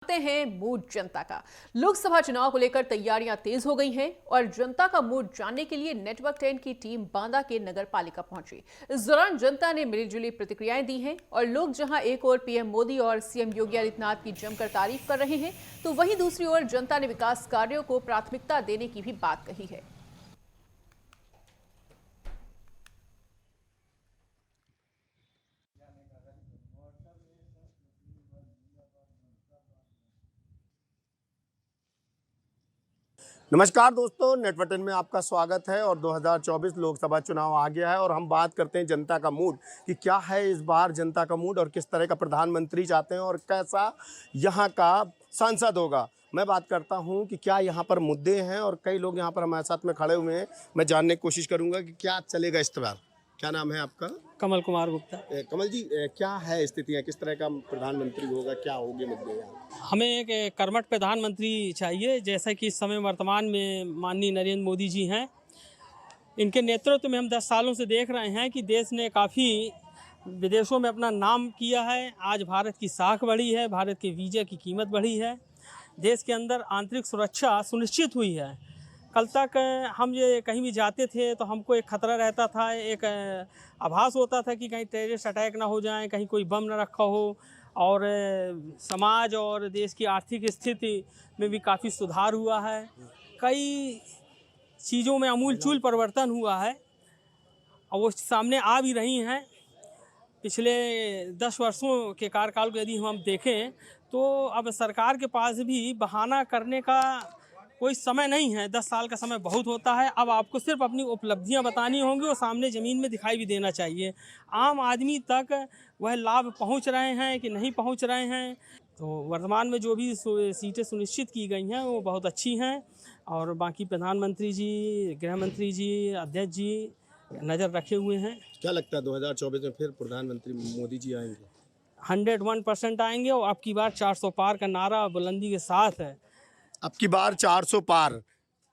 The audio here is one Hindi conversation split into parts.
हैं मूड जनता का। लोकसभा चुनाव को लेकर तैयारियां तेज हो गई हैं और जनता का मूड जानने के लिए नेटवर्क 10 की टीम बांदा के नगर पालिका पहुंची। इस दौरान जनता ने मिलीजुली प्रतिक्रियाएं दी हैं और लोग जहां एक ओर पीएम मोदी और सीएम योगी आदित्यनाथ की जमकर तारीफ कर रहे हैं, तो वहीं दूसरी ओर जनता ने विकास कार्यों को प्राथमिकता देने की भी बात कही है। नमस्कार दोस्तों, नेटवर्क 10 में आपका स्वागत है। और 2024 लोकसभा चुनाव आ गया है और हम बात करते हैं जनता का मूड कि क्या है इस बार जनता का मूड और किस तरह का प्रधानमंत्री चाहते हैं और कैसा यहाँ का सांसद होगा। मैं बात करता हूँ कि क्या यहाँ पर मुद्दे हैं और कई लोग यहाँ पर हमारे साथ में खड़े हुए हैं। मैं जानने की कोशिश करूँगा कि क्या चलेगा इस बार। क्या नाम है आपका? कमल कुमार गुप्ता। कमल जी, क्या है स्थितियाँ, किस तरह का प्रधानमंत्री होगा, क्या होंगे मुद्दे यहाँ? हमें एक कर्मठ प्रधानमंत्री चाहिए, जैसा कि इस समय वर्तमान में माननीय नरेंद्र मोदी जी हैं। इनके नेतृत्व में हम 10 सालों से देख रहे हैं कि देश ने काफ़ी विदेशों में अपना नाम किया है। आज भारत की साख बढ़ी है, भारत के वीज़ा की कीमत बढ़ी है, देश के अंदर आंतरिक सुरक्षा सुनिश्चित हुई है। कल तक हम ये कहीं भी जाते थे तो हमको एक खतरा रहता था, एक आभास होता था कि कहीं टेररिस्ट अटैक ना हो जाए, कहीं कोई बम ना रखा हो। और समाज और देश की आर्थिक स्थिति में भी काफ़ी सुधार हुआ है। कई चीज़ों में आमूलचूल परिवर्तन हुआ है और वो सामने आ भी रही हैं। पिछले 10 वर्षों के कार्यकाल को यदि हम देखें तो अब सरकार के पास भी बहाना करने का कोई समय नहीं है। 10 साल का समय बहुत होता है। अब आपको सिर्फ अपनी उपलब्धियां बतानी होंगी और सामने ज़मीन में दिखाई भी देना चाहिए। आम आदमी तक वह लाभ पहुंच रहे हैं कि नहीं पहुंच रहे हैं। तो वर्तमान में जो भी सीटें सुनिश्चित की गई हैं वो बहुत अच्छी हैं और बाकी प्रधानमंत्री जी, गृह मंत्री जी, अध्यक्ष जी नज़र रखे हुए हैं। क्या लगता है 2024 में फिर प्रधानमंत्री मोदी जी आएंगे? 101% आएंगे और अब की बार 400 पार का नारा बुलंदी के साथ है। अब की बार 400 पार,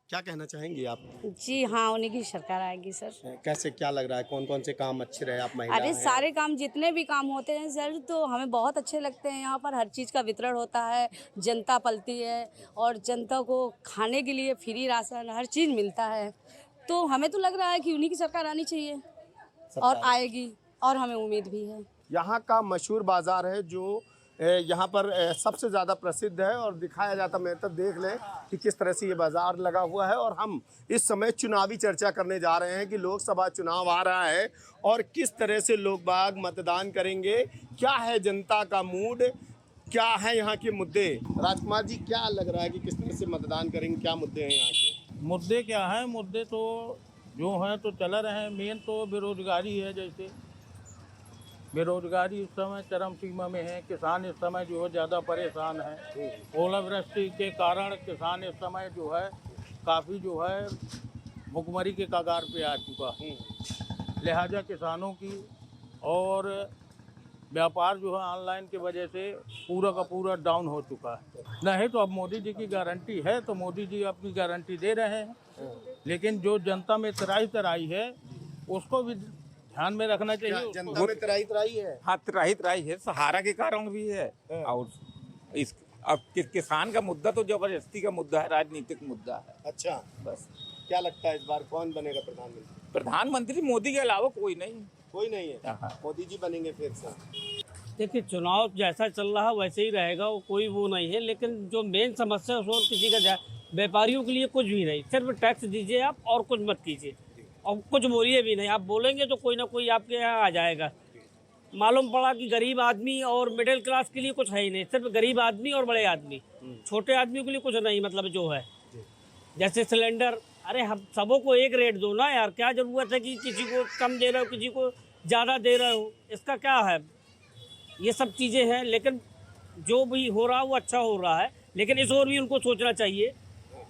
क्या कहना चाहेंगे आप? जी हाँ, उन्हीं की सरकार आएगी सर। कैसे, क्या लग रहा है, कौन कौन से काम अच्छे रहे? आप महिला अरे हैं। सारे काम, जितने भी काम होते हैं सर, तो हमें बहुत अच्छे लगते हैं। यहाँ पर हर चीज़ का वितरण होता है, जनता पलती है और जनता को खाने के लिए फ्री राशन हर चीज़ मिलता है। तो हमें तो लग रहा है कि उन्हीं की सरकार आनी चाहिए और आएगी और हमें उम्मीद भी है। यहाँ का मशहूर बाजार है जो यहाँ पर सबसे ज़्यादा प्रसिद्ध है और दिखाया जाता, मैं तो देख लें कि किस तरह से ये बाज़ार लगा हुआ है। और हम इस समय चुनावी चर्चा करने जा रहे हैं कि लोकसभा चुनाव आ रहा है और किस तरह से लोग बाग मतदान करेंगे, क्या है जनता का मूड, क्या है यहाँ के मुद्दे। राजकुमार जी, क्या लग रहा है कि किस तरह से मतदान करेंगे, क्या मुद्दे हैं यहाँ के? मुद्दे क्या हैं? मुद्दे तो जो हैं तो चल रहे हैं। मेन तो बेरोजगारी है। जैसे बेरोजगारी इस समय चरम सीमा में है। किसान इस समय जो है ज़्यादा परेशान है। ओलावृष्टि के कारण किसान इस समय जो है काफ़ी जो है भुखमरी के कगार पे आ चुका है। लिहाजा किसानों की और व्यापार जो है ऑनलाइन की वजह से पूरा का पूरा डाउन हो चुका है। नहीं तो अब मोदी जी की गारंटी है तो मोदी जी अपनी गारंटी दे रहे हैं, लेकिन जो जनता में तराई है उसको भी ध्यान में रखना चाहिए। जनता में तराई है। हाँ, तराई है, सहारा के कारण भी है। और इस अब किसान का मुद्दा तो जबरदस्ती का मुद्दा है, राजनीतिक मुद्दा है। अच्छा, बस क्या लगता है इस बार कौन बनेगा प्रधानमंत्री? प्रधानमंत्री मोदी के अलावा कोई नहीं। कोई नहीं है। हाँ। मोदी जी बनेंगे फिर से। देखिए, चुनाव जैसा चल रहा है वैसे ही रहेगा, वो कोई वो नहीं है। लेकिन जो मेन समस्या है उसको किसी का, व्यापारियों के लिए कुछ भी नहीं, सिर्फ टैक्स दीजिए आप और कुछ मत कीजिए और कुछ बोलिए भी नहीं। आप बोलेंगे तो कोई ना कोई आपके यहाँ आ जाएगा। मालूम पड़ा कि गरीब आदमी और मिडिल क्लास के लिए कुछ है ही नहीं, सिर्फ गरीब आदमी और बड़े आदमी, छोटे आदमी के लिए कुछ नहीं। मतलब जो है जैसे सिलेंडर, अरे हम सबों को एक रेट दो ना यार, क्या ज़रूरत है कि किसी को कम दे रहे हो, किसी को ज़्यादा दे रहे हो, इसका क्या है? ये सब चीज़ें हैं। लेकिन जो भी हो रहा है वो अच्छा हो रहा है, लेकिन इस और भी उनको सोचना चाहिए।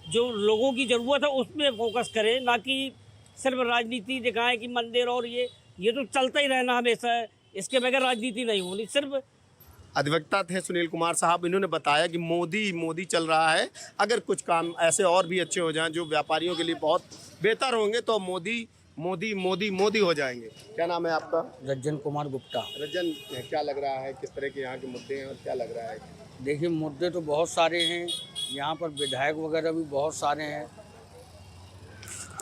जो लोगों की ज़रूरत है उसमें फोकस करें, ना कि सिर्फ राजनीति दिखाएं कि मंदिर और ये तो चलता ही रहना हमेशा है। इसके बगैर राजनीति नहीं होनी। सिर्फ अधिवक्ता थे सुनील कुमार साहब, इन्होंने बताया कि मोदी चल रहा है। अगर कुछ काम ऐसे और भी अच्छे हो जाएं जो व्यापारियों के लिए बहुत बेहतर होंगे तो मोदी हो जाएंगे। क्या नाम है आपका? रज्जन कुमार गुप्ता। रज्जन, क्या लग रहा है, किस तरह के यहाँ के मुद्दे हैं और क्या लग रहा है? देखिए मुद्दे तो बहुत सारे हैं, यहाँ पर विधायक वगैरह भी बहुत सारे हैं।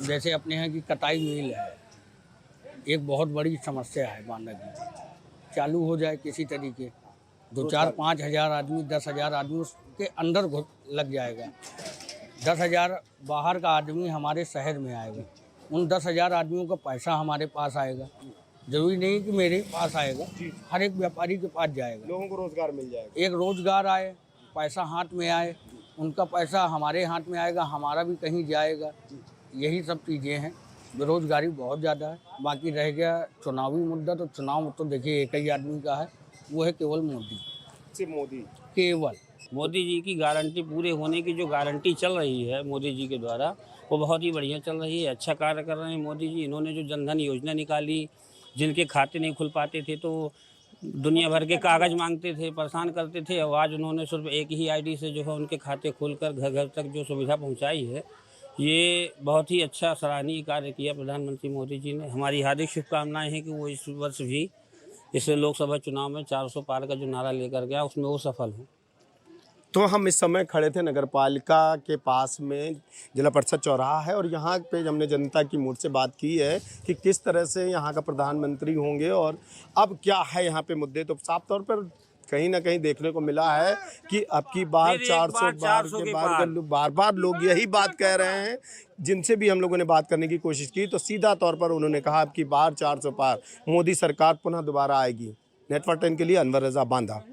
जैसे अपने यहाँ की कटाई मिल है, एक बहुत बड़ी समस्या है बांदा की। चालू हो जाए किसी तरीके, 2-4-5 हज़ार आदमी, 10,000 आदमी उसके अंदर लग जाएगा। 10,000 बाहर का आदमी हमारे शहर में आएगा, उन 10,000 आदमियों का पैसा हमारे पास आएगा। जरूरी नहीं कि मेरे पास आएगा, हर एक व्यापारी के पास जाएगा। लोगों को रोजगार मिल जाएगा। एक रोजगार आए, पैसा हाथ में आए, उनका पैसा हमारे हाथ में आएगा, हमारा भी कहीं जाएगा। यही सब चीज़ें हैं। बेरोजगारी बहुत ज़्यादा है। बाकी रह गया चुनावी मुद्दा, तो चुनाव में तो देखिए एक ही आदमी का है, वो है केवल मोदी। सिर्फ मोदी। केवल मोदी जी की गारंटी पूरे होने की जो गारंटी चल रही है मोदी जी के द्वारा, वो बहुत ही बढ़िया चल रही है। अच्छा कार्य कर रहे हैं मोदी जी। इन्होंने जो जनधन योजना निकाली, जिनके खाते नहीं खुल पाते थे तो दुनिया भर के कागज़ मांगते थे, परेशान करते थे, और आज उन्होंने सिर्फ एक ही आईडी से जो है उनके खाते खोलकर घर घर तक जो सुविधा पहुंचाई है, ये बहुत ही अच्छा सराहनीय कार्य किया प्रधानमंत्री मोदी जी ने। हमारी हार्दिक शुभकामनाएं हैं कि वो इस वर्ष भी इस लोकसभा चुनाव में 400 पार का जो नारा लेकर गया उसमें वो सफल हो। तो हम इस समय खड़े थे नगर पालिका के पास में, जिला परिषद चौराहा है, और यहाँ पे हमने जनता की मूड से बात की है कि किस तरह से यहाँ का प्रधानमंत्री होंगे और अब क्या है यहाँ पे मुद्दे। तो साफ तौर पर कहीं ना कहीं देखने को मिला है कि अब की बार 400 बार के बार बार लोग यही बात कह रहे हैं। जिनसे भी हम लोगों ने बात करने की कोशिश की तो सीधा तौर पर उन्होंने कहा अब की बार 400 पार, मोदी सरकार पुनः दोबारा आएगी। नेटवर्क 10 के लिए अनवर रजा, बांदा।